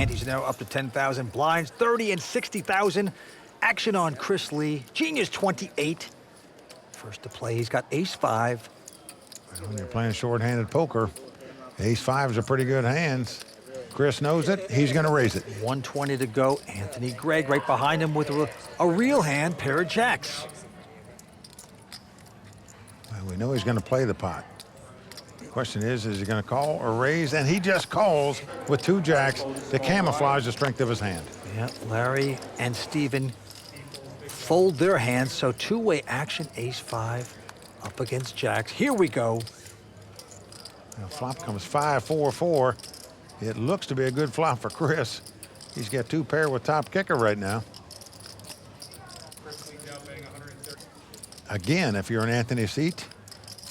Antes now up to 10,000. Blinds 30 and 60,000. Action on Chris Lee. Genius 28. First to play, he's got ace-5. When you're playing short-handed poker, ace-5 are pretty good hands. Chris knows it. He's going to raise it. 120 to go. Anthony Gregg right behind him with a real hand, pair of jacks. Well, we know he's going to play the pot. The question is he going to call or raise? And he just calls with 2 jacks to camouflage the strength of his hand. Yeah, Larry and Steven fold their hands, so two-way action, ace-5 up against jacks. Here we go. Now, flop comes 5-4-4. It looks to be a good flop for Chris. He's got 2 pair with top kicker right now. Again, if you're in Anthony's seat,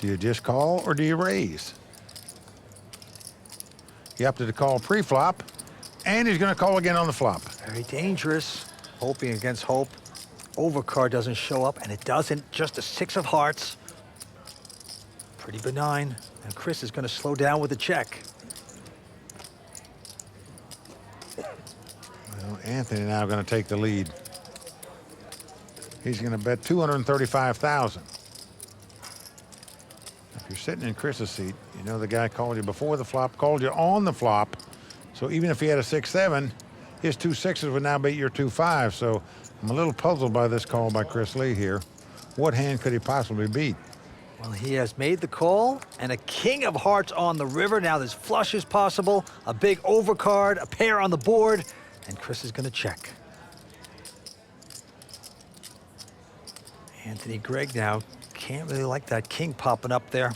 do you just call or do you raise? He opted to call pre-flop, and he's going to call again on the flop. Very dangerous. Hoping against hope. Overcard doesn't show up, and it doesn't. Just a 6 of hearts. Pretty benign. And Chris is going to slow down with a check. Well, Anthony now going to take the lead. He's going to bet 235,000. If you're sitting in Chris's seat, you know the guy called you before the flop, called you on the flop. So even if he had a 6-7, his 2 6s would now beat your 2 5s. So I'm a little puzzled by this call by Chris Lee here. What hand could he possibly beat? Well, he has made the call, and a king of hearts on the river. Now there's flushes possible, a big overcard, a pair on the board, and Chris is going to check. Anthony Gregg now can't really like that king popping up there.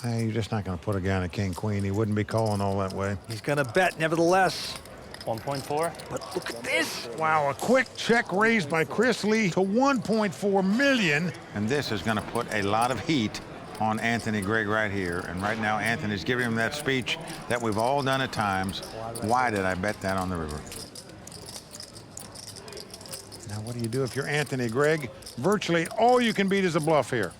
Hey, you're just not going to put a guy on a king-queen. He wouldn't be calling all that way. He's going to bet nevertheless. 1.4. But look at this. Wow, a quick check raised by Chris Lee to 1.4 million. And this is going to put a lot of heat on Anthony Gregg right here. And right now, Anthony's giving him that speech that we've all done at times. Why did I bet that on the river? Now, what do you do if you're Anthony Gregg? Virtually all you can beat is a bluff here.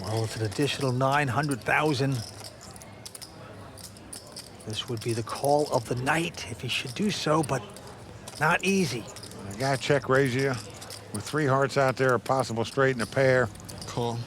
Well, it's an additional 900,000. This would be the call of the night if he should do so, but not easy. A guy check raise you with 3 hearts out there, a possible straight and a pair. Call.